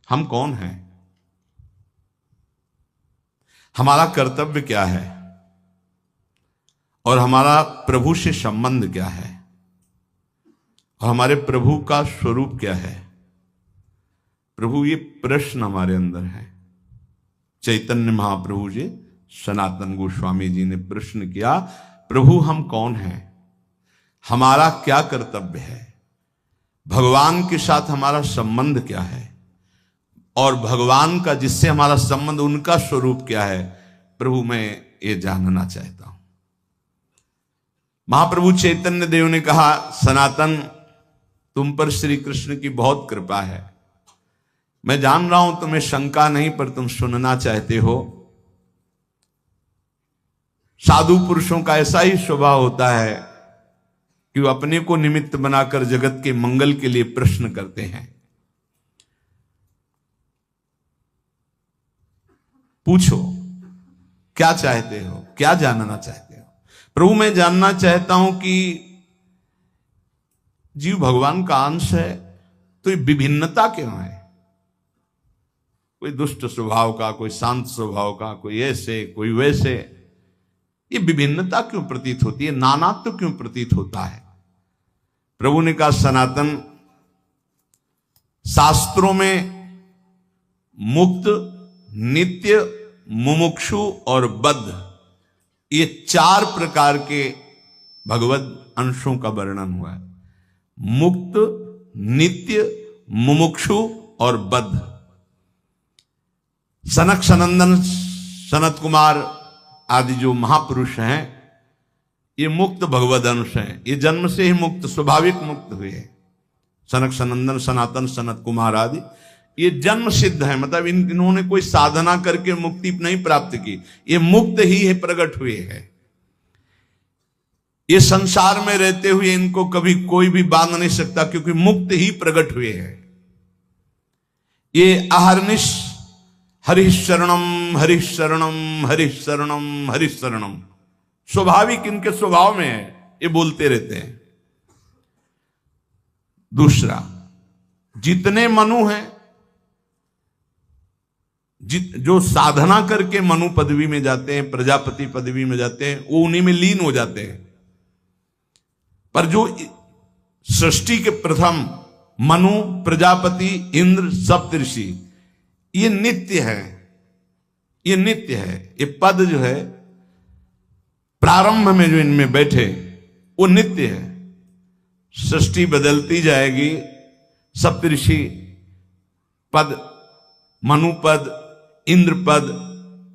हम कौन हैं, हमारा कर्तव्य क्या है और हमारा प्रभु से संबंध क्या है और हमारे प्रभु का स्वरूप क्या है। प्रभु, ये प्रश्न हमारे अंदर है। चैतन्य महाप्रभु जी, सनातन गोस्वामी जी ने प्रश्न किया, प्रभु हम कौन हैं, हमारा क्या कर्तव्य है, भगवान के साथ हमारा संबंध क्या है और भगवान का जिससे हमारा संबंध उनका स्वरूप क्या है। प्रभु मैं ये जानना चाहता हूं। महाप्रभु चैतन्य देव ने कहा, सनातन तुम पर श्री कृष्ण की बहुत कृपा है, मैं जान रहा हूं तुम्हें शंका नहीं, पर तुम सुनना चाहते हो। साधु पुरुषों का ऐसा ही स्वभाव होता है कि वो अपने को निमित्त बनाकर जगत के मंगल के लिए प्रश्न करते हैं। पूछो क्या चाहते हो, क्या जानना चाहते हो। प्रभु मैं जानना चाहता हूं कि जीव भगवान का अंश है, तो ये विभिन्नता क्यों है, कोई दुष्ट स्वभाव का, कोई शांत स्वभाव का, कोई ऐसे कोई वैसे, ये विभिन्नता क्यों प्रतीत होती है, नानात्व क्यों प्रतीत होता है। प्रभु ने कहा, सनातन शास्त्रों में मुक्त, नित्य, मुमुक्षु और बद्ध, ये 4 प्रकार के भगवत अंशों का वर्णन हुआ है। मुक्त, नित्य, मुमुक्षु और बद्ध। सनक सनंदन, सनत कुमार आदि जो महापुरुष हैं, ये मुक्त भगवद अंश हैं, ये जन्म से ही मुक्त, स्वाभाविक मुक्त हुए हैं। सनक सनंदन, सनातन, सनत कुमार आदि ये जन्म सिद्ध है, मतलब इन्होंने कोई साधना करके मुक्ति नहीं प्राप्त की, ये मुक्त ही है, प्रकट हुए हैं। ये संसार में रहते हुए इनको कभी कोई भी बांध नहीं सकता, क्योंकि मुक्त ही प्रकट हुए हैं। ये अहर्निश हरिशरणम हरिशरणम हरिशरणम हरिशरणम, स्वाभाविक इनके स्वभाव में है, ये बोलते रहते हैं। दूसरा, जितने मनु हैं, जो साधना करके मनु पदवी में जाते हैं, प्रजापति पदवी में जाते हैं, वो उन्हीं में लीन हो जाते हैं। पर जो सृष्टि के प्रथम मनु, प्रजापति, इंद्र, सप्तऋषि, ये नित्य है, ये नित्य है। ये पद जो है प्रारंभ में जो इनमें बैठे वो नित्य है। सृष्टि बदलती जाएगी, सप्तऋषि पद, मनु पद, इंद्र पद,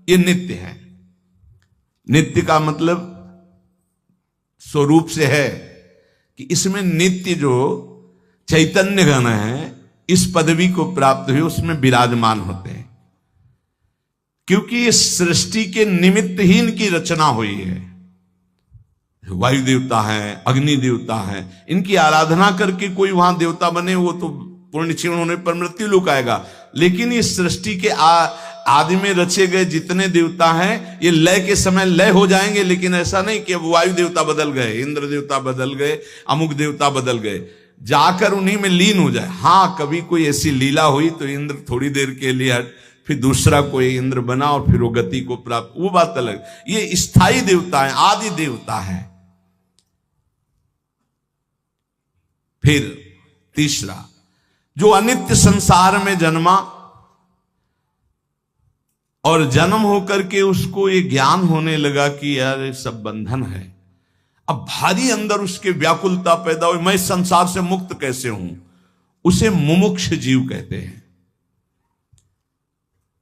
ये नित्य है। नित्य का मतलब स्वरूप से है कि इसमें नित्य जो चैतन्य गण है, इस पदवी को प्राप्त हुए उसमें विराजमान होते हैं, क्योंकि इस सृष्टि के निमित्त ही इनकी रचना हुई है। वायु देवता है, अग्नि देवता है, इनकी आराधना करके कोई वहां देवता बने, वो तो पूर्ण क्षीण होने पर मृत्यु लोक आएगा। लेकिन इस सृष्टि के आदि में रचे गए जितने देवता हैं, ये लय के समय लय हो जाएंगे, लेकिन ऐसा नहीं कि वायु देवता बदल गए, इंद्र देवता बदल गए, अमुक देवता बदल गए, जाकर उन्हीं में लीन हो जाए। हाँ, कभी कोई ऐसी लीला हुई तो इंद्र थोड़ी देर के लिए हट, फिर दूसरा कोई इंद्र बना और फिर वो गति को प्राप्त, वो बात अलग। ये स्थायी देवता है, आदि देवता है। फिर तीसरा, जो अनित्य संसार में जन्मा और जन्म होकर के उसको ये ज्ञान होने लगा कि यार ये सब बंधन है, अब भारी अंदर उसके व्याकुलता पैदा हुई, मैं संसार से मुक्त कैसे हूं, उसे मुमुक्ष जीव कहते हैं।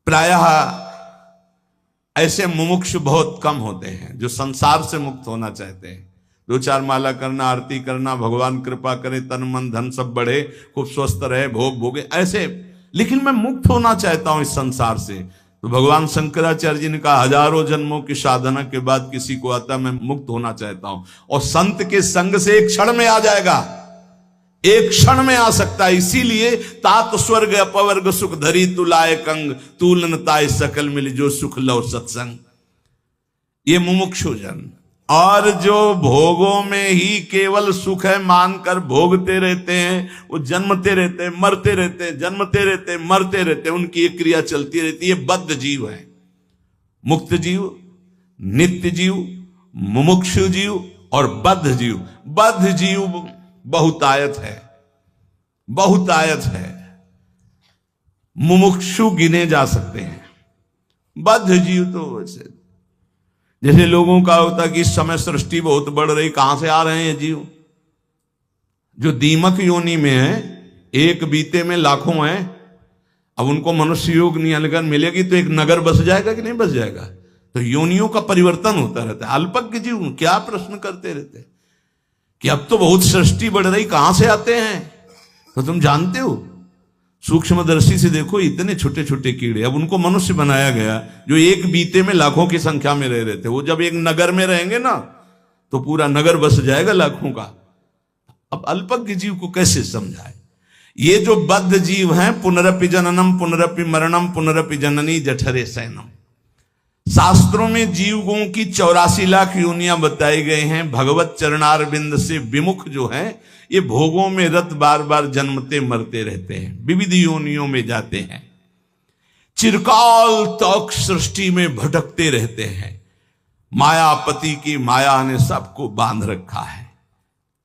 प्रायः ऐसे मुमुक्ष बहुत कम होते हैं जो संसार से मुक्त होना चाहते हैं। 2-4 माला करना, आरती करना, भगवान कृपा करे, तन मन धन सब बढ़े, खूब स्वस्थ रहे, भोग भोगे, ऐसे। लेकिन मैं मुक्त होना चाहता हूं इस संसार से। तो भगवान शंकराचार्य जी ने कहा, हजारों जन्मों की साधना के बाद किसी को आता मैं मुक्त होना चाहता हूं, और संत के संग से एक क्षण में आ जाएगा, एक क्षण में आ सकता है। इसीलिए तात स्वर्ग अपवर्ग सुख धरी तुलाए कंग, तूलन ताय सकल मिल जो सुख लो सत्संग। ये मुमुक्षु जन, और जो भोगों में ही केवल सुख है मानकर भोगते रहते हैं, वो जन्मते रहते हैं, मरते रहते हैं, जन्मते रहते हैं, मरते रहते हैं, उनकी एक क्रिया चलती रहती है। बद्ध जीव है। मुक्त जीव, नित्य जीव, मुमुक्षु जीव और बद्ध जीव। बद्ध जीव बहुतायत है, बहुतायत है। मुमुक्षु गिने जा सकते हैं। बद्ध जीव तो वैसे जैसे लोगों का होता है कि इस समय सृष्टि बहुत बढ़ रही, कहां से आ रहे हैं ये जीव? जो दीमक योनि में है, एक बीते में लाखों हैं। अब उनको मनुष्य योग नियंत्रण मिलेगी तो एक नगर बस जाएगा कि नहीं बस जाएगा? तो योनियों का परिवर्तन होता रहता है। अल्पज्ञ जीव क्या प्रश्न करते रहते कि अब तो बहुत सृष्टि बढ़ रही, कहां से आते हैं? तो तुम जानते हो, सूक्ष्मदर्शी से देखो, इतने छोटे छोटे कीड़े, अब उनको मनुष्य बनाया गया जो एक बीते में लाखों की संख्या में रह रहे थे। वो जब एक नगर में रहेंगे ना तो पूरा नगर बस जाएगा लाखों का। अब अल्पज्ञ जीव को कैसे समझाए? ये जो बद्ध जीव हैं, पुनरपि जननम पुनरपि मरणम पुनरपि जननी जठरे सैनम। शास्त्रों में जीवों की 84 लाख योनियां बताई गई हैं। भगवत चरणारविंद से विमुख जो है, ये भोगों में रत बार बार जन्मते मरते रहते हैं, विविध योनियों में जाते हैं, चिरकाल तक सृष्टि में भटकते रहते हैं। मायापति की माया ने सबको बांध रखा है।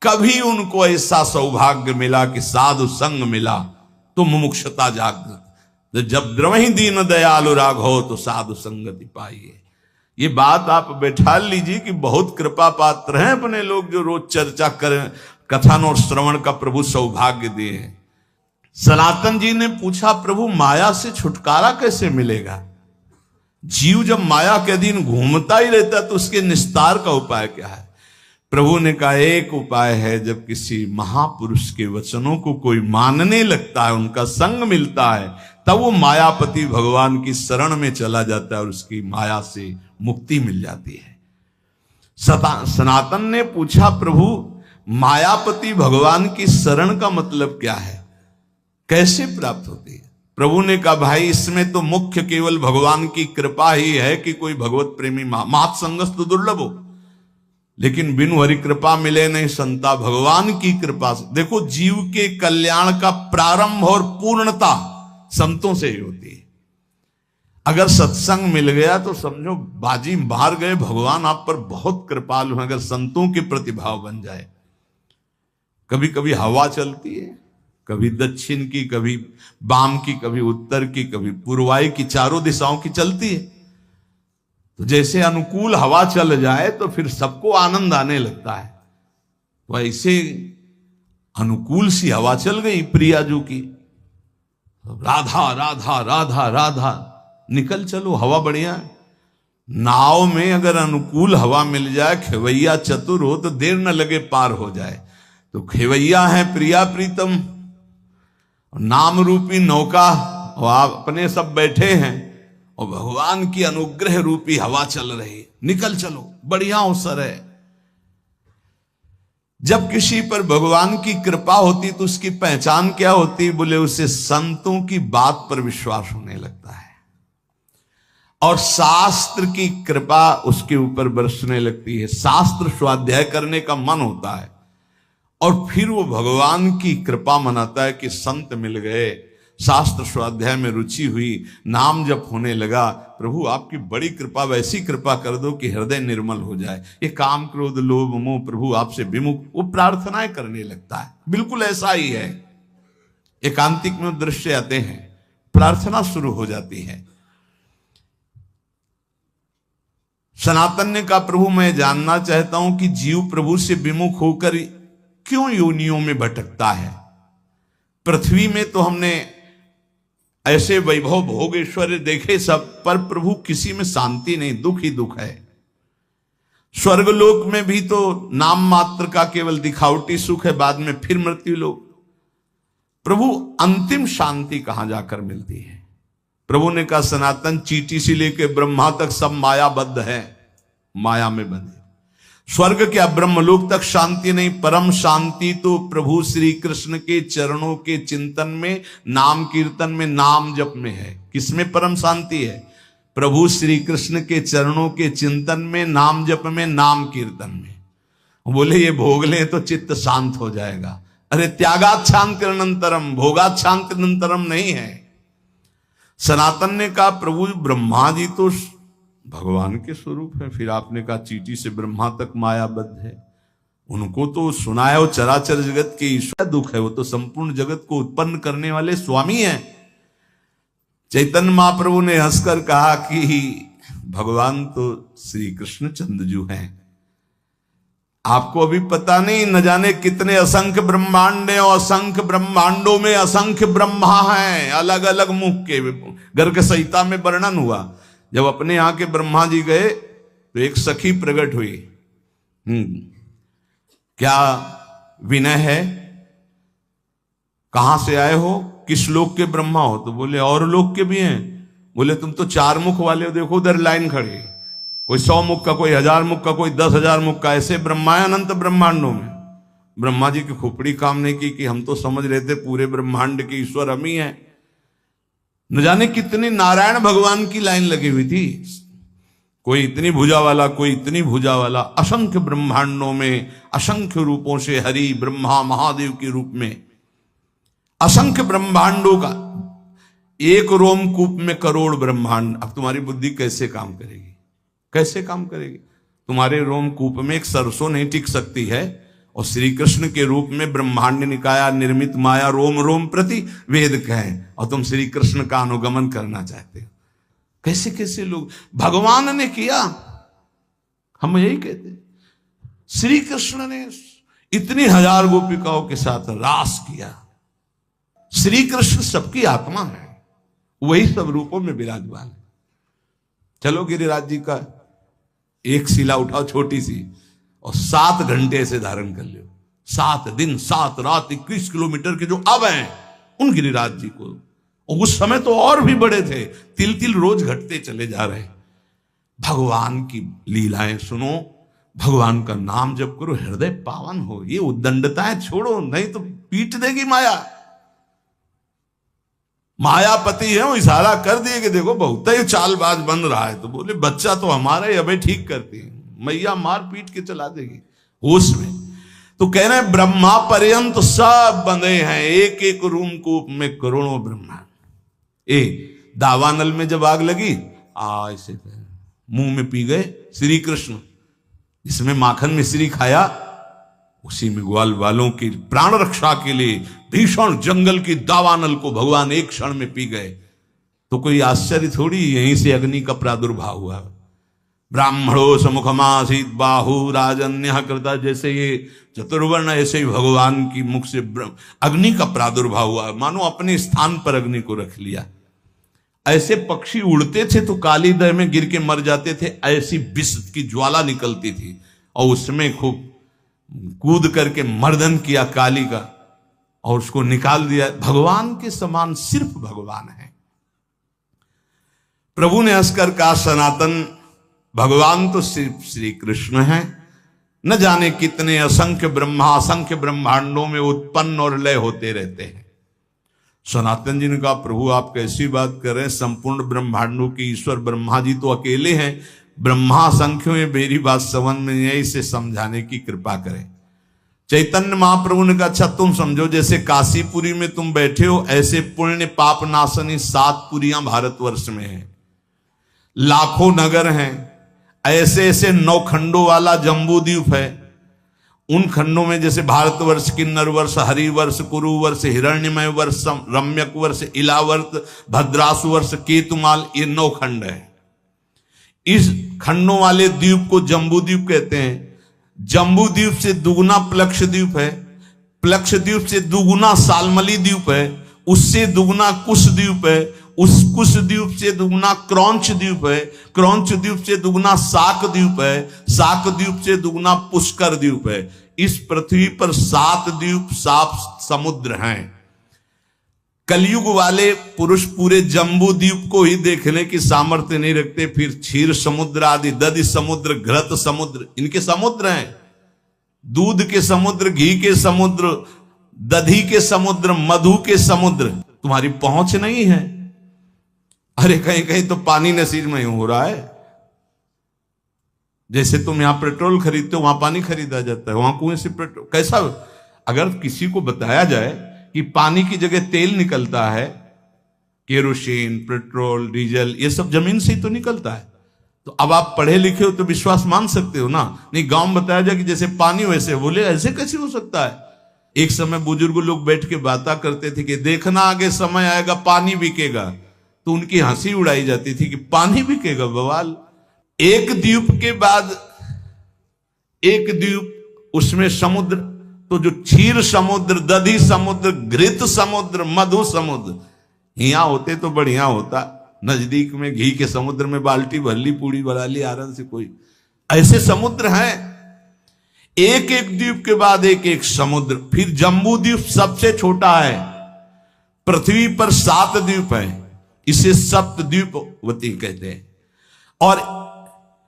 कभी उनको ऐसा सौभाग्य मिला कि साधु संग मिला तो मुमुक्षता जागृत। जब द्रवहि दीन दयालु राघव तो साधु संगति पाइए। ये बात आप बैठा लीजिए कि बहुत कृपा पात्र हैं अपने लोग जो रोज चर्चा करें, कथन और श्रवण का प्रभु सौभाग्य दिए। सनातन जी ने पूछा, प्रभु माया से छुटकारा कैसे मिलेगा? जीव जब माया के अधीन घूमता ही रहता तो उसके निस्तार का उपाय क्या है? प्रभु ने कहा, एक उपाय है, जब किसी महापुरुष के वचनों को कोई मानने लगता है, उनका संग मिलता है, तब वो मायापति भगवान की शरण में चला जाता है और उसकी माया से मुक्ति मिल जाती है। सनातन ने पूछा, प्रभु मायापति भगवान की शरण का मतलब क्या है, कैसे प्राप्त होती है? प्रभु ने कहा, भाई इसमें तो मुख्य केवल भगवान की कृपा ही है कि कोई भगवत प्रेमी मात संगस्त दुर्लभ हो, लेकिन बिनु हरि कृपा मिले नहीं संता। भगवान की कृपा से देखो, जीव के कल्याण का प्रारंभ और पूर्णता संतों से ही होती है। अगर सत्संग मिल गया तो समझो बाजी मार गए, भगवान आप पर बहुत कृपालु हैं। अगर संतों के प्रतिभाव बन जाए, कभी कभी हवा चलती है, कभी दक्षिण की, कभी वाम की, कभी उत्तर की, कभी पूर्वाई की, चारों दिशाओं की चलती है। तो जैसे अनुकूल हवा चल जाए तो फिर सबको आनंद आने लगता है। तो ऐसे अनुकूल सी हवा चल गई प्रियाजू की, राधा राधा राधा राधा, निकल चलो, हवा बढ़िया है। नाव में अगर अनुकूल हवा मिल जाए, खेवैया चतुर हो तो देर न लगे पार हो जाए। तो खेवैया है प्रिया प्रीतम, नाम रूपी नौका, और आप अपने सब बैठे हैं और भगवान की अनुग्रह रूपी हवा चल रही, निकल चलो, बढ़िया अवसर है। जब किसी पर भगवान की कृपा होती तो उसकी पहचान क्या होती? बोले उसे संतों की बात पर विश्वास होने लगता है और शास्त्र की कृपा उसके ऊपर बरसने लगती है। शास्त्र स्वाध्याय करने का मन होता है और फिर वो भगवान की कृपा मनाता है कि संत मिल गए, शास्त्र स्वाध्याय में रुचि हुई, नाम जप होने लगा। प्रभु आपकी बड़ी कृपा, वैसी कृपा कर दो कि हृदय निर्मल हो जाए, ये काम क्रोध लोभ मोह प्रभु आपसे विमुख, वो प्रार्थनाएं करने लगता है। बिल्कुल ऐसा ही है। एकांतिक में दृश्य आते हैं, प्रार्थना शुरू हो जाती है। सनातन ने कहा, प्रभु मैं जानना चाहता हूं कि जीव प्रभु से विमुख होकर क्यों योनियों में भटकता है? पृथ्वी में तो हमने ऐसे वैभव भोग ऐश्वर्य देखे सब, पर प्रभु किसी में शांति नहीं, दुख ही दुख है। स्वर्गलोक में भी तो नाम मात्र का केवल दिखावटी सुख है, बाद में फिर मृत्यु लोक। प्रभु अंतिम शांति कहां जाकर मिलती है? प्रभु ने कहा, सनातन चींटी से लेकर ब्रह्मा तक सब मायाबद्ध है, माया में बंधे। स्वर्ग क्या ब्रह्मलोक तक शांति नहीं, परम शांति तो प्रभु श्री कृष्ण के चरणों के चिंतन में, नाम कीर्तन में, नाम जप में है। किसमें परम शांति है? प्रभु श्री कृष्ण के चरणों के चिंतन में, नाम जप में, नाम कीर्तन में। बोले ये भोग ले तो चित्त शांत हो जाएगा। अरे त्यागात शांतिरनंतरम, भोगात शांतिरनंतरम नहीं है। सनातन ने कहा प्रभु ब्रह्मा जी तो भगवान के स्वरूप है, फिर आपने कहा चींटी से ब्रह्मा तक मायाबद्ध है, उनको तो सुना है वो चराचर जगत के ईश्वर। दुख है, वो तो संपूर्ण जगत को उत्पन्न करने वाले स्वामी हैं। चैतन्य महाप्रभु ने हंसकर कहा कि भगवान तो श्री कृष्ण चंद्रजू हैं, आपको अभी पता नहीं, न जाने कितने असंख्य ब्रह्मांड हैं और असंख्य ब्रह्मांडों में असंख्य ब्रह्मा हैं, अलग अलग मुख के। गर्ग संहिता में वर्णन हुआ, जब अपने यहाँ के ब्रह्मा जी गए तो एक सखी प्रकट हुई। क्या विनय है, कहां से आए हो, किस लोक के ब्रह्मा हो? तो बोले और लोक के भी हैं। बोले तुम तो 4 मुख वाले हो, देखो उधर लाइन खड़ी, कोई 100 मुख का, कोई 1000 मुख का, कोई 10,000 मुख का, ऐसे ब्रह्मा है अनंत ब्रह्मांडों में। ब्रह्मा जी की खोपड़ी काम नहीं की कि हम तो समझ रहे थे पूरे ब्रह्मांड के ईश्वर हम ही हैं। न जाने कितनी नारायण भगवान की लाइन लगी हुई थी, कोई इतनी भुजा वाला, कोई इतनी भुजा वाला। असंख्य ब्रह्मांडों में असंख्य रूपों से हरि ब्रह्मा महादेव के रूप में असंख्य ब्रह्मांडों का एक रोमकूप में करोड़ ब्रह्मांड। अब तुम्हारी बुद्धि कैसे काम करेगी, कैसे काम करेगी? तुम्हारे रोमकूप में एक सरसों नहीं टिक सकती है, और श्री कृष्ण के रूप में ब्रह्मांड निकाया निर्मित माया रोम रोम प्रति वेद कहें, और तुम श्री कृष्ण का अनुगमन करना चाहते हो। कैसे कैसे लोग, भगवान ने किया, हम यही कहते। श्री कृष्ण ने इतनी 1000 गोपिकाओं के साथ रास किया। श्री कृष्ण सबकी आत्मा है, वही सब रूपों में विराजमान है। चलो गिरिराज जी का एक शिला उठाओ छोटी सी, और 7 घंटे से धारण कर लो। 7 दिन 7 रात 21 किलोमीटर के जो अब हैं उन गिरिराज जी को, और उस समय तो और भी बड़े थे, तिल तिल रोज घटते चले जा रहे। भगवान की लीलाएं सुनो, भगवान का नाम जप करो, हृदय पावन हो। ये उद्दंडताएं छोड़ो, नहीं तो पीट देगी माया। मायापति है, वो इशारा कर दिए कि देखो बहुत ही चालबाज बन रहा है, तो बोले बच्चा तो हमारा ही अबे ठीक करती है, मैया मार पीट के चला देगी होश में। तो कह रहे हैं ब्रह्मा पर्यंत सब बंधे हैं, एक एक रूम कूप में करोड़ों ब्रह्मांड। दावानल में जब आग लगी, ऐसे मुंह में पी गए श्री कृष्ण, जिसमें माखन मिश्री खाया, उसी में ग्वाल वालों की प्राण रक्षा के लिए भीषण जंगल की दावानल को भगवान एक क्षण में पी गए। तो कोई आश्चर्य थोड़ी, यहीं से अग्नि का प्रादुर्भाव हुआ। ब्राह्मणो समुखमासीत बाहु राजन्य कृता, जैसे ये चतुर्वर्ण, ऐसे ही भगवान की मुख से अग्नि का प्रादुर्भाव हुआ, मानो अपने स्थान पर अग्नि को रख लिया। ऐसे पक्षी उड़ते थे तो काली दह में गिर के मर जाते थे, ऐसी विष की ज्वाला निकलती थी, और उसमें खूब कूद करके मर्दन किया काली का, और उसको निकाल दिया। भगवान के समान सिर्फ भगवान है। प्रभु ने हंसकर कहा सनातन, भगवान तो सिर्फ श्री कृष्ण हैं, न जाने कितने असंख्य ब्रह्मा असंख्य ब्रह्मांडों में उत्पन्न और लय होते रहते हैं। सनातन जी ने कहा प्रभु आप कैसी बात कर रहे हैं, संपूर्ण ब्रह्मांडों के ईश्वर ब्रह्मा जी तो अकेले हैं, ब्रह्मा संख्यों में मेरी बात समझ में नहीं, इसे समझाने की कृपा करें। चैतन्य महाप्रभु ने कहा अच्छा तुम समझो, जैसे काशीपुरी में तुम बैठे हो, ऐसे पुण्य पाप नाशनी 7 पुरियां भारतवर्ष में हैं, लाखों नगर हैं, ऐसे ऐसे 9 खंडों वाला जम्बू द्वीप है। उन खंडों में जैसे भारतवर्ष, किन्नर वर्ष, हरिवर्ष, कुरु वर्ष, हिरण्यमय वर्ष, रम्यक वर्ष, इलावर्त, भद्रासु वर्ष, केतुमाल, ये 9 खंड है। इस खंडों वाले द्वीप को जम्बू द्वीप कहते हैं। जम्बू द्वीप से दुगुना प्लक्ष द्वीप है, प्लक्ष द्वीप से दुगुना सालमली द्वीप है, उससे दुगुना कुश द्वीप है, उस कुश द्वीप से दुगुना क्रौंच द्वीप है, क्रौंच द्वीप से दुगुना साक द्वीप है, साक द्वीप से दुगुना पुष्कर द्वीप है। इस पृथ्वी पर 7 द्वीप 7 समुद्र हैं। कलयुग वाले पुरुष पूरे जम्बू द्वीप को ही देखने की सामर्थ्य नहीं रखते, फिर क्षीर समुद्र आदि, दधि समुद्र, घृत समुद्र, इनके समुद्र हैं। दूध के समुद्र, घी के समुद्र, दधी के समुद्र, मधु के समुद्र, तुम्हारी पहुंच नहीं है। अरे कहीं कहीं तो पानी नसीब में हो रहा है। जैसे तुम यहां पेट्रोल खरीदते हो, वहां पानी खरीदा जाता है, वहां कुएं से पेट्रोल। कैसा, अगर किसी को बताया जाए कि पानी की जगह तेल निकलता है, केरोसिन, पेट्रोल, डीजल, ये सब जमीन से ही तो निकलता है, तो अब आप पढ़े लिखे हो तो विश्वास मान सकते हो ना। नहीं, गांव में बताया जाए कि जैसे पानी वैसे, बोले ऐसे कैसे हो सकता है। एक समय बुजुर्ग लोग बैठ के बातें करते थे कि देखना आगे समय आएगा पानी बिकेगा, तो उनकी हंसी उड़ाई जाती थी कि पानी बिकेगा, बवाल। एक द्वीप के बाद एक द्वीप, उसमें समुद्र, तो जो क्षीर समुद्र, दधी समुद्र, घृत समुद्र, मधु समुद्र, यहाँ होते तो बढ़िया होता। नजदीक में घी के समुद्र में बाल्टी भर ली, पूड़ी बना ली आराम से। कोई ऐसे समुद्र हैं, एक एक द्वीप के बाद एक एक समुद्र। फिर जम्बू द्वीप सबसे छोटा है, पृथ्वी पर 7 द्वीप है, इसे सप्तद्वीपवती कहते हैं। और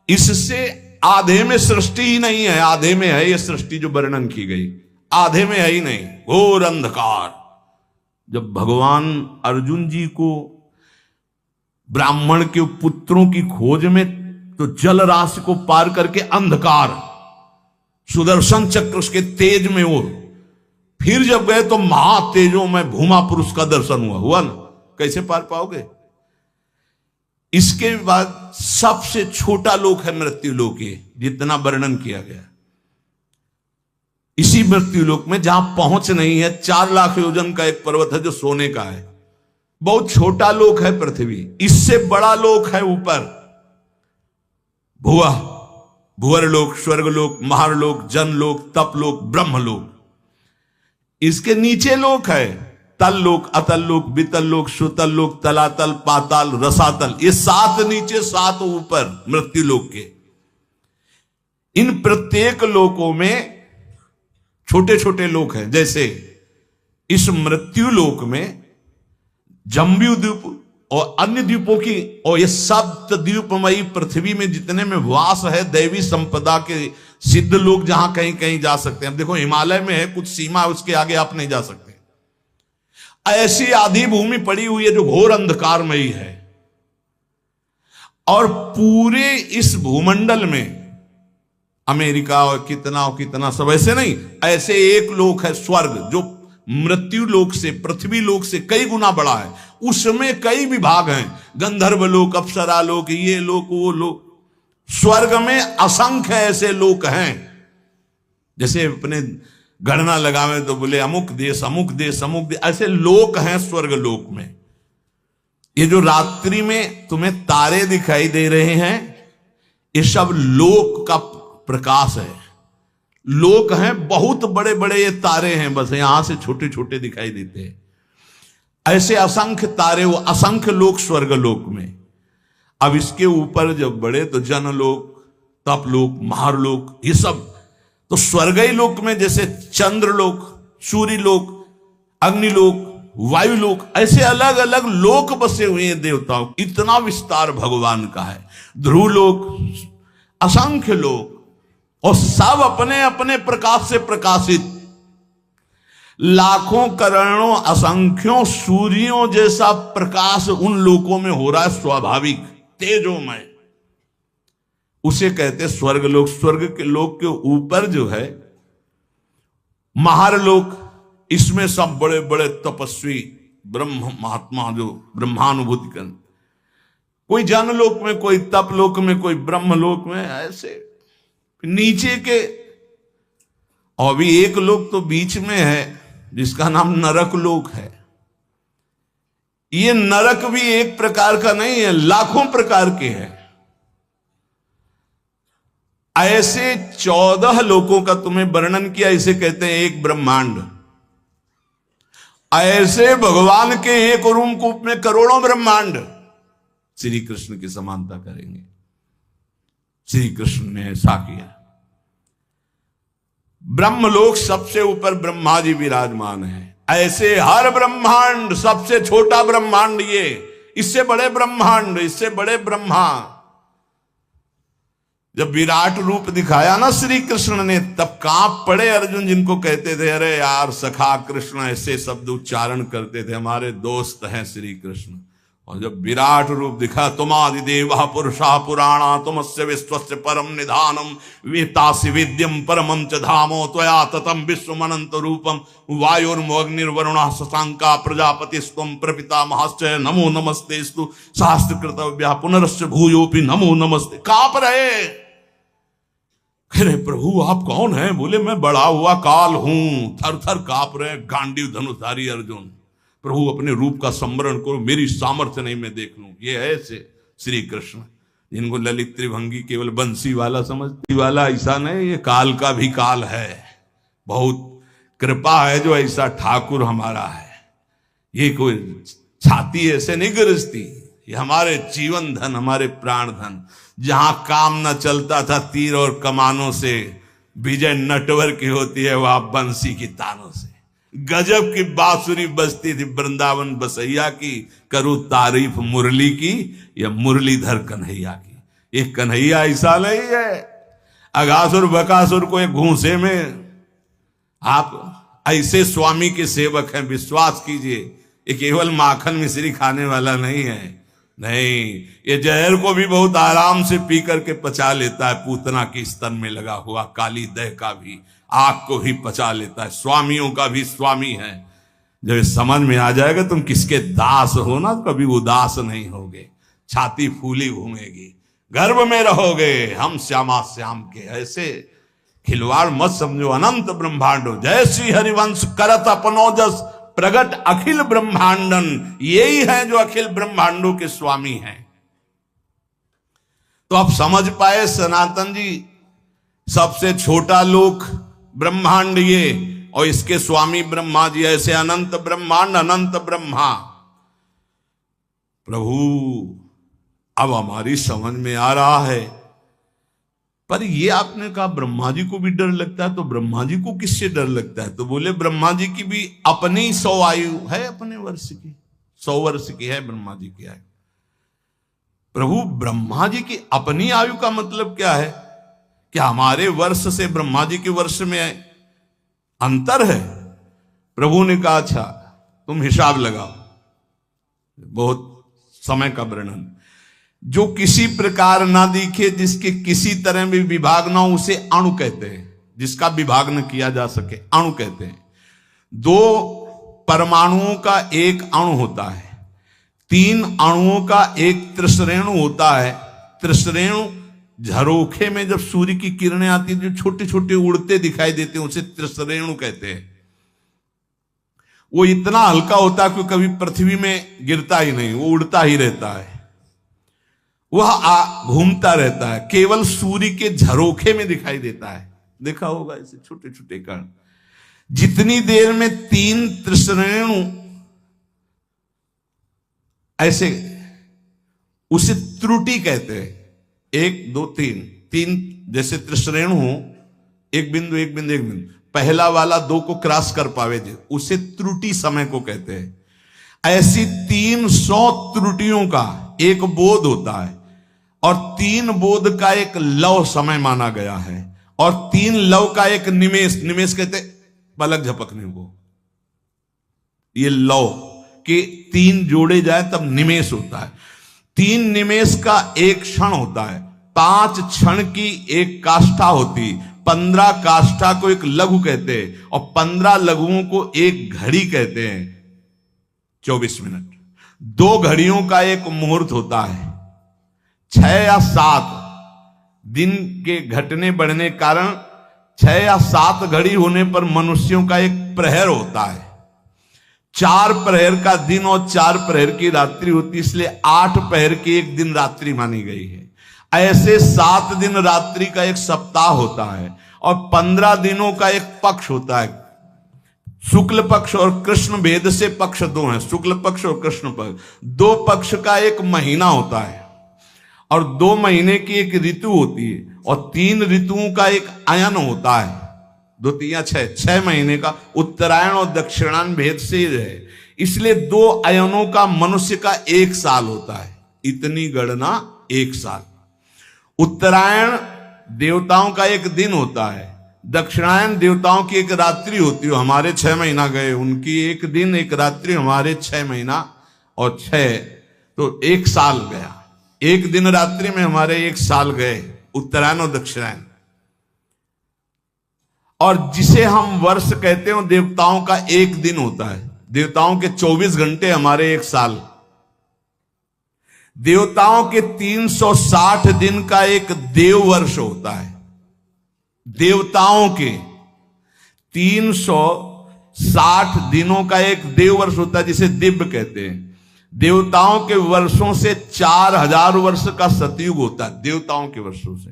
इससे आधे में सृष्टि ही नहीं है, आधे में है ये सृष्टि जो वर्णन की गई, आधे में है ही नहीं, घोर अंधकार। जब भगवान अर्जुन जी को ब्राह्मण के पुत्रों की खोज में, तो जल राशि को पार करके अंधकार, सुदर्शन चक्र उसके तेज में वो, फिर जब गए तो महातेजों में भूमा पुरुष का दर्शन हुआ ना, कैसे पार पाओगे। इसके बाद सबसे छोटा लोक है मृत्यु लोक, जितना वर्णन किया गया। इसी मृत्यु लोक में जहां पहुंच नहीं है, 4 लाख योजन का एक पर्वत है जो सोने का है, बहुत छोटा लोक है पृथ्वी। इससे बड़ा लोक है ऊपर, भुआ, भुवरलोक, स्वर्गलोक, महारलोक, जनलोक, तपलोक, ब्रह्मलोक। इसके नीचे लोक है तल लोक, अतल लोक, बितल लोक, सुतल लोक, तलातल, पाताल, रसातल। ये 7 नीचे 7 ऊपर मृत्यु लोक के। इन प्रत्येक लोकों में छोटे छोटे लोक हैं। जैसे इस मृत्यु लोक में जम्बू द्वीप और अन्य द्वीपों की, और ये सप्त द्वीपमयी पृथ्वी में जितने में वास है दैवी संपदा के सिद्ध लोग, जहां कहीं कहीं जा सकते हैं। अब देखो हिमालय में है कुछ सीमा, उसके आगे आप नहीं जा सकते। ऐसी आधी भूमि पड़ी हुई है जो घोर अंधकारमयी है। और पूरे इस भूमंडल में अमेरिका और कितना सब ऐसे नहीं, ऐसे एक लोक है स्वर्ग, जो मृत्यु लोक से, पृथ्वी लोक से कई गुना बड़ा है। उसमें कई विभाग हैं, गंधर्व लोक, अप्सरा लोक, ये लोक, वो लोक। स्वर्ग में असंख्य ऐसे लोक हैं। जैसे अपने गणना लगावे तो बोले अमुक देश, अमुक देश, अमुक देश, ऐसे लोक हैं स्वर्ग लोक में। ये जो रात्रि में तुम्हें तारे दिखाई दे रहे हैं, ये सब लोक का प्रकाश है। लोक हैं, बहुत बड़े बड़े ये तारे हैं, बस यहां से छोटे छोटे दिखाई देते हैं। ऐसे असंख्य तारे, वो असंख्य लोक स्वर्ग लोक में। अब इसके ऊपर जब बड़े तो जनलोक, तपलोक, महारलोक, ये सब तो स्वर्गीय लोक में, जैसे चंद्रलोक, सूर्यलोक, अग्निलोक, वायुलोक, ऐसे अलग अलग लोक बसे हुए हैं देवताओं। इतना विस्तार भगवान का है। ध्रुवलोक, असंख्य लोक, और सब अपने अपने प्रकाश से प्रकाशित। लाखों करोड़ों असंख्यों सूर्यों जैसा प्रकाश उन लोकों में हो रहा है, स्वाभाविक तेजोमय। उसे कहते स्वर्ग लोक। स्वर्ग के लोक के ऊपर जो है महारलोक, इसमें सब बड़े बड़े तपस्वी ब्रह्म महात्मा जो ब्रह्मानुभूति कर, कोई जनलोक में, कोई तपलोक में, कोई ब्रह्मलोक में, ऐसे नीचे के। और भी एक लोक तो बीच में है जिसका नाम नरक लोक है। ये नरक भी एक प्रकार का नहीं है, लाखों प्रकार के हैं। ऐसे 14 लोकों का तुम्हें वर्णन किया, इसे कहते हैं एक ब्रह्मांड। ऐसे भगवान के एक रूपकूप में करोड़ों ब्रह्मांड श्री कृष्ण की समानता करेंगे। श्री कृष्ण ने ऐसा किया। ब्रह्मलोक सबसे ऊपर ब्रह्मा जी विराजमान है। ऐसे हर ब्रह्मांड, सबसे छोटा ब्रह्मांड ये, इससे बड़े ब्रह्मांड, इससे बड़े ब्रह्मा। जब विराट रूप दिखाया ना श्री कृष्ण ने, तब कांप पड़े अर्जुन, जिनको कहते थे अरे यार सखा कृष्ण, ऐसे शब्द उच्चारण करते थे, हमारे दोस्त हैं श्री कृष्ण। और जब विराट रूप दिखा, तुमादि देवा पुरुषा पुराणा तुमस्य विश्वस्य परम निधानम वेतासि वेद्यम परमं च धामो त्वया ततम विश्वमनंत रूपम वायुर्मोग्निर्वरुणः शशांका प्रजापतिस्त्वं प्रपितामहश्च नमो नमस्तेस्तु शास्त्रकृतव्यः पुनरश्च भूयोपि नमो नमस्ते। कांप रहे, अरे प्रभु आप कौन हैं? बोले मैं बड़ा हुआ काल हूं। थर थर कांप रहे गांडीव धनुषधारी अर्जुन। प्रभु अपने रूप का स्मरण करो, मेरी सामर्थ्य नहीं मैं देख लूं। ये है ऐसे श्री कृष्ण, जिनको ललित त्रिभंगी केवल बंसी वाला समझती वाला, ऐसा नहीं, ये काल का भी काल है। बहुत कृपा है जो ऐसा ठाकुर हमारा है। ये कोई छाती ऐसे नहीं गरजती, ये हमारे जीवन धन, हमारे प्राण धन। जहां काम न चलता था तीर और कमानों से, विजय नटवर की होती है वहां बंसी की तानों से। गजब की बांसुरी बजती थी वृंदावन बसैया की, करूं तारीफ मुरली की या मुरलीधर कन्हैया की। ये कन्हैया ऐसा नहीं है अगासुर बकासुर को एक घूंसे में। आप ऐसे स्वामी के सेवक हैं, विश्वास कीजिए। ये केवल माखन मिश्री खाने वाला नहीं है, नहीं, ये जहर को भी बहुत आराम से पी करके पचा लेता है। पूतना की स्तन में लगा हुआ काली दह का भी, आग को भी पचा लेता है। स्वामियों का भी स्वामी है। जब समझ में आ जाएगा तुम किसके दास हो ना, कभी उदास नहीं होगे, छाती फूली घूमेगी, गर्भ में रहोगे। हम श्यामा श्याम के ऐसे खिलवाड़ मत समझो। अनंत ब्रह्मांडो जय श्री हरिवंश करत अपनो जस प्रगट अखिल ब्रह्मांडन, यही है जो अखिल ब्रह्मांडों के स्वामी हैं। तो आप समझ पाए सनातन जी, सबसे छोटा लोक ब्रह्मांड ये, और इसके स्वामी ब्रह्मा जी। ऐसे अनंत ब्रह्मांड, अनंत ब्रह्मा। प्रभु अब हमारी समझ में आ रहा है। पर ये आपने कहा ब्रह्मा जी को भी डर लगता है, तो ब्रह्मा जी को किससे डर लगता है? तो बोले ब्रह्मा जी की भी अपनी 100 आयु है, अपने वर्ष की 100 वर्ष की है ब्रह्मा जी की आयु। प्रभु ब्रह्मा जी की अपनी आयु का मतलब क्या है? क्या हमारे वर्ष से ब्रह्मा जी के वर्ष में अंतर है? प्रभु ने कहा अच्छा तुम हिसाब लगाओ, बहुत समय का वर्णन। जो किसी प्रकार ना दिखे, जिसके किसी तरह भी विभाग ना हो, उसे अणु कहते हैं। जिसका विभाग न किया जा सके अणु कहते हैं। 2 परमाणुओं का एक अणु होता है, 3 अणुओं का एक त्रिश्रेणु होता है। त्रिश्रेणु झरोखे में जब सूर्य की किरणें आती है, जो छोटे छोटे उड़ते दिखाई देते हैं, उसे त्रिश्रेणु कहते हैं। वो इतना हल्का होता है कि कभी पृथ्वी में गिरता ही नहीं, वो उड़ता ही रहता है, वह घूमता रहता है, केवल सूर्य के झरोखे में दिखाई देता है। देखा होगा ऐसे छोटे छोटे कण। जितनी देर में 3 त्रिश्रेणु ऐसे, उसे त्रुटि कहते हैं। 1 2 3 जैसे त्रिश्रेणु हो, एक बिंदु एक बिंदु एक बिंदु, पहला वाला 2 को क्रॉस कर पावे थे, उसे त्रुटि समय को कहते हैं। ऐसी 300 त्रुटियों का एक बोध होता है, और 3 बोध का एक लव समय माना गया है, और 3 लव का एक निमेष, निमेष कहते पलक झपकने को। ये लव के 3 जोड़े जाए तब निमेष होता है। 3 निमेष का एक क्षण होता है, 5 क्षण की एक काष्ठा होती, 15 काष्ठा को एक लघु कहते हैं, और 15 लघुओं को एक घड़ी कहते हैं। 24 मिनट। 2 घड़ियों का एक मुहूर्त होता है। 6 या 7 दिन के घटने बढ़ने कारण 6 या 7 घड़ी होने पर मनुष्यों का एक प्रहर होता है। 4 प्रहर का दिन और 4 प्रहर की रात्रि होती, इसलिए 8 प्रहर की एक दिन रात्रि मानी गई है। ऐसे 7 दिन रात्रि का एक सप्ताह होता है, और 15 दिनों का एक पक्ष होता है। शुक्ल पक्ष और कृष्ण भेद से पक्ष 2 हैं, शुक्ल पक्ष और कृष्ण पक्ष। 2 पक्ष का एक महीना होता है, और 2 महीने की एक ऋतु होती है, और 3 ऋतुओं का एक अयन होता है। 2 3 6 महीने का उत्तरायण और दक्षिणायन भेद से है, इसलिए 2 अयनों का मनुष्य का 1 साल होता है। इतनी गणना 1 साल। उत्तरायण देवताओं का एक दिन होता है, दक्षिणायन देवताओं की एक रात्रि होती है। हमारे 6 महीना गए, उनकी एक दिन एक रात्रि, हमारे 6 महीना और 6 तो एक साल गया, एक दिन रात्रि में हमारे एक साल गए, उत्तरायण और दक्षिणायन। और जिसे हम वर्ष कहते हैं देवताओं का एक दिन होता है। देवताओं के 24 घंटे, हमारे एक साल। देवताओं के 360 दिन का एक देव वर्ष होता है। देवताओं के 360 दिनों का एक देव वर्ष होता है, जिसे दिव्य कहते हैं। देवताओं के वर्षों से 4000 वर्ष का सतयुग होता है। देवताओं के वर्षों से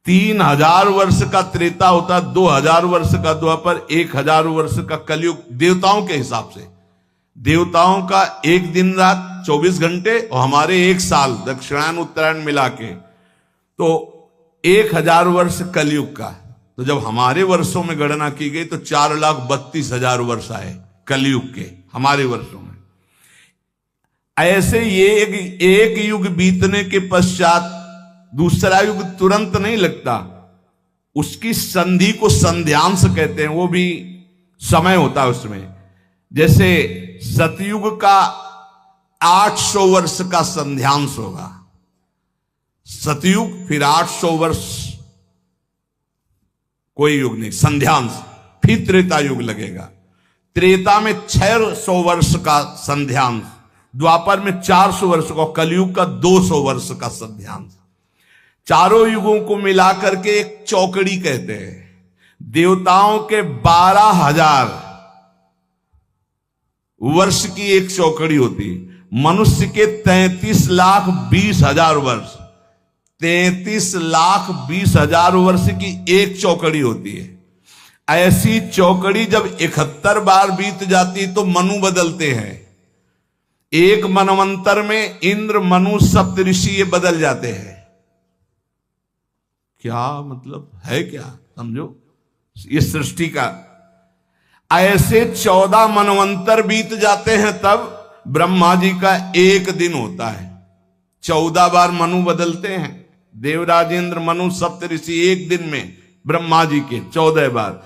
3000 वर्ष का त्रेता होता है, 2000 वर्ष का द्वापर, 1000 वर्ष का कलयुग। देवताओं के हिसाब से देवताओं का एक दिन रात 24 घंटे और हमारे एक साल, दक्षिणायन उत्तरायण मिला के, तो 1000 वर्ष कलयुग का। तो जब हमारे वर्षों में गणना की गई तो 4,32,000 वर्ष आए कलयुग के हमारे वर्षों में। ऐसे ये एक युग बीतने के पश्चात दूसरा युग तुरंत नहीं लगता, उसकी संधि को संध्यांश कहते हैं, वो भी समय होता है उसमें। जैसे सतयुग का 800 वर्ष का संध्यांश होगा, सतयुग, फिर 800 वर्ष कोई युग नहीं, संध्यांश, फिर त्रेता युग लगेगा। त्रेता में 600 वर्ष का संध्यांश, द्वापर में 400 वर्ष का, कलयुग का 200 वर्ष का संध्यांश। चारों युगों को मिलाकर के एक चौकड़ी कहते हैं। देवताओं के 12,000 वर्ष की एक चौकड़ी होती, मनुष्य के 33,20,000 वर्ष, 33,20,000 वर्ष की एक चौकड़ी होती है। ऐसी चौकड़ी जब 71 बार बीत जाती तो मनु बदलते हैं। एक मनवंतर में इंद्र, मनु, सप्तऋषि ये बदल जाते हैं। क्या मतलब है, क्या समझो ये सृष्टि का। ऐसे 14 मनवंतर बीत जाते हैं तब ब्रह्मा जी का एक दिन होता है। 14 बार मनु बदलते हैं, देवराजेंद्र, मनु, सप्तऋषि एक दिन में ब्रह्मा जी के 14 बार।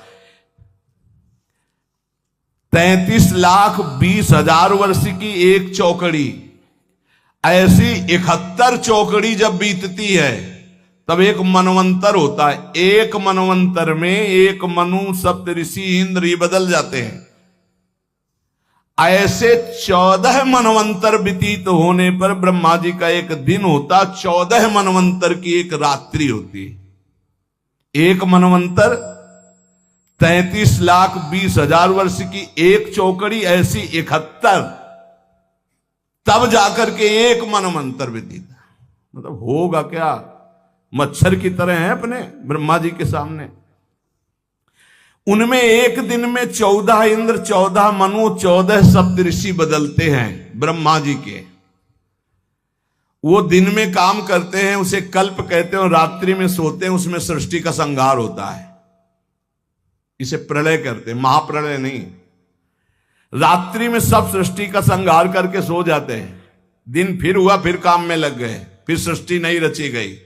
33,20,000 वर्ष की एक चौकड़ी। ऐसी 71 चौकड़ी जब बीतती है तब एक मनवंतर होता है। एक मनवंतर में एक मनु, सप्तऋषि, इंद्र ये बदल जाते हैं। ऐसे 14 मनवंतर व्यतीत होने पर ब्रह्मा जी का एक दिन होता, 14 मनवंतर की एक रात्रि होती। एक मनवंतर 33,20,000 वर्ष की एक चौकड़ी, ऐसी 71, तब जाकर के एक मनवंतर व्यतीत। मतलब होगा क्या, मच्छर की तरह है अपने ब्रह्मा जी के सामने। उनमें एक दिन में 14 इंद्र, 14 मनु, 14 सप्तऋषि बदलते हैं ब्रह्मा जी के। वो दिन में काम करते हैं, उसे कल्प कहते हैं, और रात्रि में सोते हैं, उसमें सृष्टि का संहार होता है। इसे प्रलय करते हैं, महाप्रलय नहीं। रात्रि में सब सृष्टि का संहार करके सो जाते हैं, दिन फिर हुआ, फिर काम में लग गए, फिर सृष्टि नहीं रची गई,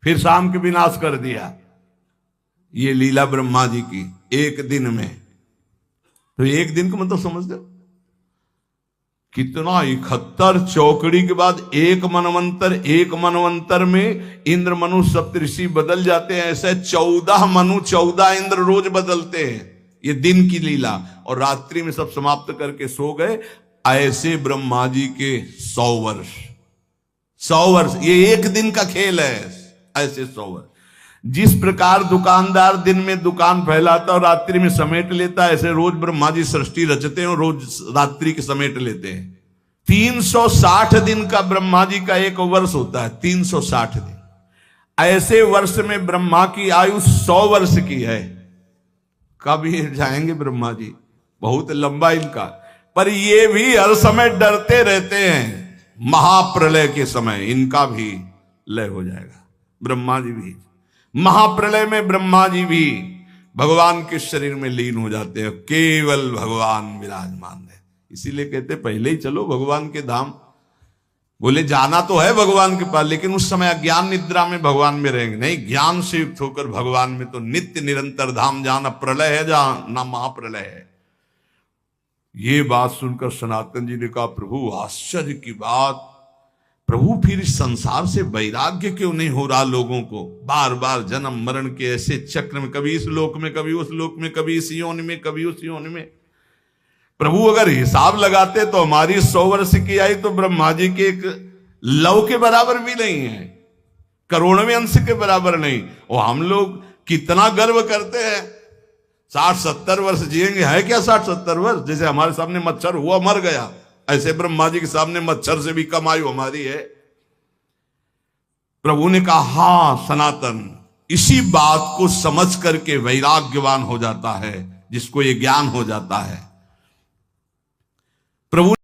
फिर शाम के विनाश कर दिया। ये लीला ब्रह्मा जी की एक दिन में। तो एक दिन का मतलब समझ दो कितना, 71 चौकड़ी के बाद एक मनवंतर, एक मनवंतर में इंद्र, मनु, सप्तऋषि बदल जाते हैं। ऐसे 14 मनु, 14 इंद्र रोज बदलते हैं। ये दिन की लीला। और रात्रि में सब समाप्त करके सो गए। ऐसे ब्रह्मा जी के 100 वर्ष, 100 वर्ष, ये एक दिन का खेल है। ऐसे 100 वर्ष। जिस प्रकार दुकानदार दिन में दुकान फैलाता और रात्रि में समेट लेता है, ऐसे रोज ब्रह्मा जी सृष्टि रचते हैं और रोज रात्रि के समेट लेते हैं। 360 दिन का ब्रह्मा जी का एक वर्ष होता है, 360 दिन। ऐसे वर्ष में ब्रह्मा की आयु 100 वर्ष की है। कब ये जाएंगे ब्रह्मा जी, बहुत लंबा इनका। पर ये भी हर समय डरते रहते हैं, महाप्रलय के समय इनका भी लय हो जाएगा। ब्रह्मा जी भी महाप्रलय में, ब्रह्मा जी भी भगवान के शरीर में लीन हो जाते हैं, केवल भगवान विराजमान है। इसीलिए कहते पहले ही चलो भगवान के धाम। बोले जाना तो है भगवान के पास, लेकिन उस समय अज्ञान निद्रा में भगवान में रहेंगे। नहीं, ज्ञान से युक्त होकर भगवान में तो नित्य निरंतर धाम, जहां न प्रलय है, जहां न महाप्रलय है। ये बात सुनकर सनातन जी ने कहा, प्रभु आश्चर्य की बात, प्रभु फिर इस संसार से वैराग्य क्यों नहीं हो रहा लोगों को? बार बार जन्म मरण के ऐसे चक्र में, कभी इस लोक में, कभी उस लोक में, कभी इस योनि में, कभी उस योनि में। प्रभु अगर हिसाब लगाते तो हमारी 100 वर्ष की आयु तो ब्रह्मा जी के एक लव के बराबर भी नहीं है, करोड़वें अंश के बराबर नहीं। और हम लोग कितना गर्व करते हैं 60-70 वर्ष जिएंगे। है क्या 60-70 वर्ष? जैसे हमारे सामने मच्छर हुआ मर गया, ऐसे ब्रह्मा जी के सामने मच्छर से भी कम आयु हमारी है। प्रभु ने कहा हां सनातन, इसी बात को समझ करके वैराग्यवान हो जाता है, जिसको ये ज्ञान हो जाता है। प्रभु